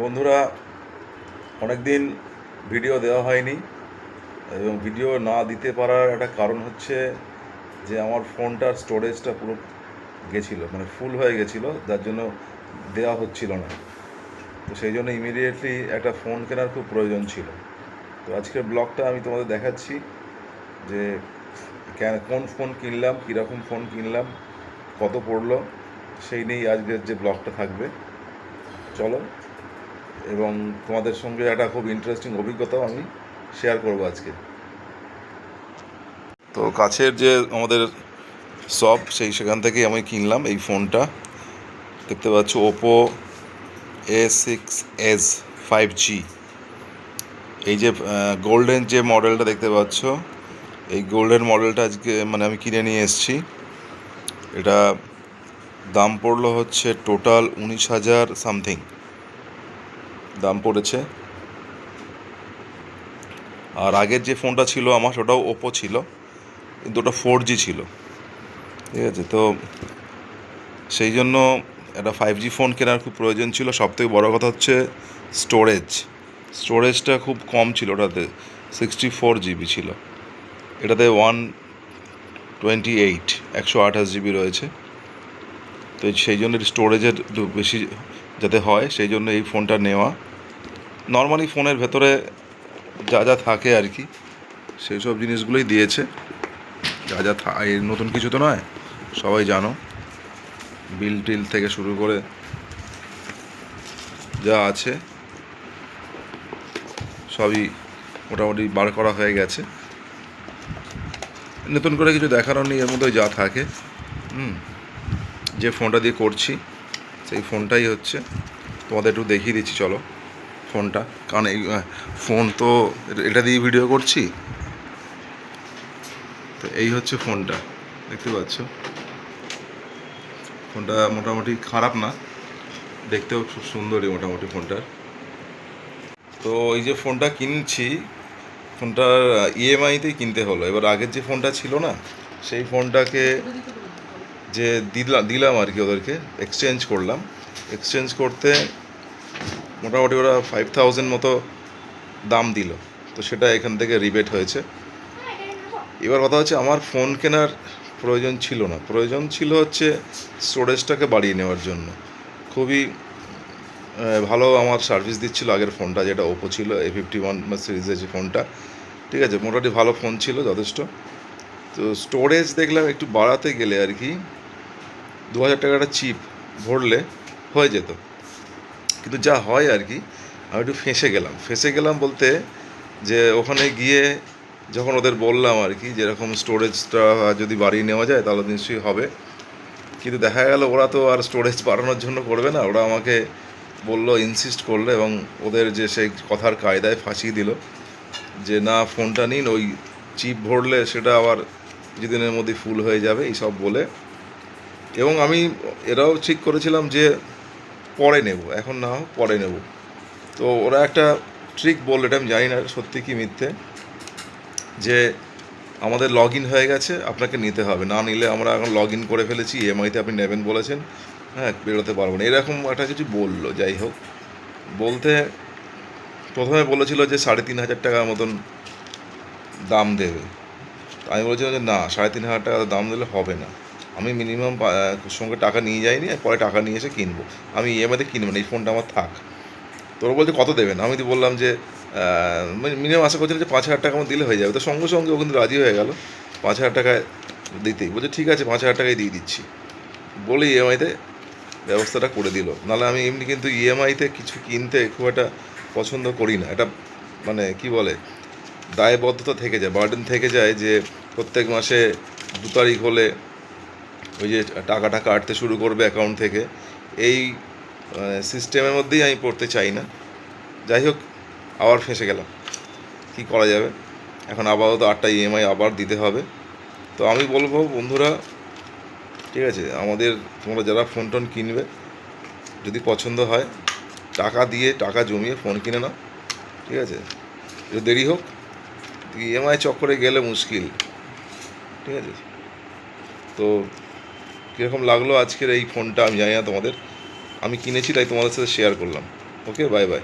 বন্ধুরা, অনেক দিন ভিডিও দেওয়া হয়নি এবং ভিডিও না দিতে পারার একটা কারণ হচ্ছে যে আমার ফোনটার স্টোরেজটা পুরো গেছিলো, মানে ফুল হয়ে গেছিলো, যার জন্য দেওয়া হচ্ছিল না। তো সেই জন্য ইমিডিয়েটলি একটা ফোন কেনার খুব প্রয়োজন ছিল। তো আজকের ব্লগটা আমি তোমাদের দেখাচ্ছি যে কোন ফোন কিনলাম, কীরকম ফোন কিনলাম, কত পড়লো, সেই নিয়েই আজকের যে ব্লগটা থাকবে। চলো, এবং তোমাদের সঙ্গে একটা খুব ইন্টারেস্টিং অভিজ্ঞতাও আমি শেয়ার করব আজকে। তো কাছের যে আমাদের শপ, সেখান থেকেই আমি কিনলাম এই ফোনটা। দেখতে পাচ্ছ ওপো A6s 5G। এই যে গোল্ডেন যে মডেলটা দেখতে পাচ্ছ, এই গোল্ডেন মডেলটা আজকে মানে আমি কিনে নিয়ে এসেছি। এটা দাম পড়লো হচ্ছে টোটাল 19,000 সামথিং দাম পড়েছে। আর আগের যে ফোনটা ছিল আমার, ওটাও ওপো ছিল, কিন্তু ওটা 4G ছিল। ঠিক আছে, তো সেই জন্য একটা 5G ফোন কেনার খুব প্রয়োজন ছিল। সবথেকে বড় কথা হচ্ছে স্টোরেজটা খুব কম ছিল। ওটাতে 64 GB ছিল, এটাতে 128 GB রয়েছে। তো সেই জন্য স্টোরেজের একটু বেশি যাতে হয়, সেই জন্য এই ফোনটা নেওয়া। নর্মালি ফোনের ভেতরে যা যা থাকে আর কি, সেই সব জিনিসগুলোই দিয়েছে। যা যা নতুন কিছু তো নয়, সবাই জানো। বিল টিল থেকে শুরু করে যা আছে সবই মোটামুটি বার করা হয়ে গেছে। নতুন করে কিছু দেখারও নেই, এর মধ্যে যা থাকে। যে ফোনটা দিয়ে করছি সেই ফোনটাই হচ্ছে, তোমাদের একটু দেখিয়ে দিচ্ছি চলো ফোনটা। কারণ এই ফোন তো এটা দিয়ে ভিডিও করছি। তো এই হচ্ছে ফোনটা, দেখতে পাচ্ছ। ফোনটা মোটামুটি খারাপ না, দেখতেও খুব সুন্দরই মোটামুটি ফোনটার। তো এই যে ফোনটা কিনছি, ফোনটার ইএমআইতেই কিনতে হলো। এবার আগের যে ফোনটা ছিল না, সেই ফোনটাকে যে দিলাম আর কি, ওদেরকে এক্সচেঞ্জ করলাম। এক্সচেঞ্জ করতে মোটামুটি ওরা 5,000 মতো দাম দিল। তো সেটা এখান থেকে রিবেট হয়েছে। এবার কথা হচ্ছে, আমার ফোন কেনার প্রয়োজন ছিল না, প্রয়োজন ছিল হচ্ছে স্টোরেজটাকে বাড়িয়ে নেওয়ার জন্য। খুবই ভালো আমার সার্ভিস দিচ্ছিল আগের ফোনটা, যেটা ওপো ছিল A51 সিরিজের যে ফোনটা। ঠিক আছে, মোটামুটি ভালো ফোন ছিল, যথেষ্ট। তো স্টোরেজ দেখলাম একটু বাড়াতে গেলে আর কি 2,000 টাকাটা চিপ ভরলে হয়ে যেত। কিন্তু যা হয় আর কি, আমি একটু ফেঁসে গেলাম বলতে, যে ওখানে গিয়ে যখন ওদের বললাম আর কি, যেরকম স্টোরেজটা যদি বাড়িয়ে নেওয়া যায় তাহলে নিশ্চয়ই হবে। কিন্তু দেখা গেল ওরা তো আর স্টোরেজ বাড়ানোর জন্য করবে না। ওরা আমাকে বললো, ইনসিস্ট করলো, এবং ওদের যে সেই কথার কায়দায় ফাঁসিয়ে দিল যে না, ফোনটা নিন, ওই চিপ ভরলে সেটা আবার কিছুদিনের মধ্যে ফুল হয়ে যাবে, এইসব বলে। এবং আমি এরাও ঠিক করেছিলাম যে পরে নেব, এখন না হোক পরে নেব। তো ওরা একটা ট্রিক বললো, এটা আমি জানি না সত্যি কি মিথ্যে, যে আমাদের লগ ইন হয়ে গেছে, আপনাকে নিতে হবে, না নিলে আমরা এখন লগ ইন করে ফেলেছি, ইএমআইতে আপনি নেবেন বলেছেন, হ্যাঁ বেরোতে পারবো না, এরকম একটা কিছু বললো। যাই হোক, বলতে প্রথমে বলেছিল যে 3,500 টাকার মতন দাম দেবে। আমি বলেছিলাম যে না, 3,500 টাকা দাম দিলে হবে না, আমি মিনিমাম সঙ্গে টাকা নিয়ে যাইনি, পরে টাকা নিয়ে এসে কিনবো, আমি ইএমআইতে কিনবো না, এই ফোনটা আমার থাক। তোরা বলছে কত দেবেন, আমি তো বললাম যে মিনিমাম আশা করছিলাম যে 5,000 টাকা আমার দিলে হয়ে যাবে। তো সঙ্গে সঙ্গে ও কিন্তু রাজি হয়ে গেল 5,000 টাকায় দিতেই। বলছে ঠিক আছে, 5,000 টাকায় দিয়ে দিচ্ছি বলে ইএমআইতে ব্যবস্থাটা করে দিল। নাহলে আমি এমনি কিন্তু ইএমআইতে কিছু কিনতে খুব একটা পছন্দ করি না। এটা মানে কি বলে, দায়বদ্ধতা থেকে যায়, বার্ডেন থেকে যায়, যে প্রত্যেক মাসে 2 তারিখ হলে ওই যে টাকাটা কাটতে শুরু করবে অ্যাকাউন্ট থেকে। এই সিস্টেমের মধ্যেই আমি পড়তে চাই না। যাই হোক, আবার ফেঁসে গেলাম, কী করা যাবে। এখন আপাতত 8টা ইএমআই আবার দিতে হবে। তো আমি বলবো বন্ধুরা, ঠিক আছে, আমাদের তোমরা যারা ফোন টোন কিনবে, যদি পছন্দ হয় টাকা দিয়ে, টাকা জমিয়ে ফোন কিনে নাও। ঠিক আছে, যদি দেরি হোক, ইএমআই চক্করে গেলে মুশকিল। ঠিক আছে, তো কীরকম লাগলো আজকের এই ফোনটা আমি জানি না তোমাদের, আমি কিনেছি তাই তোমাদের সাথে শেয়ার করলাম। ওকে, বাই বাই।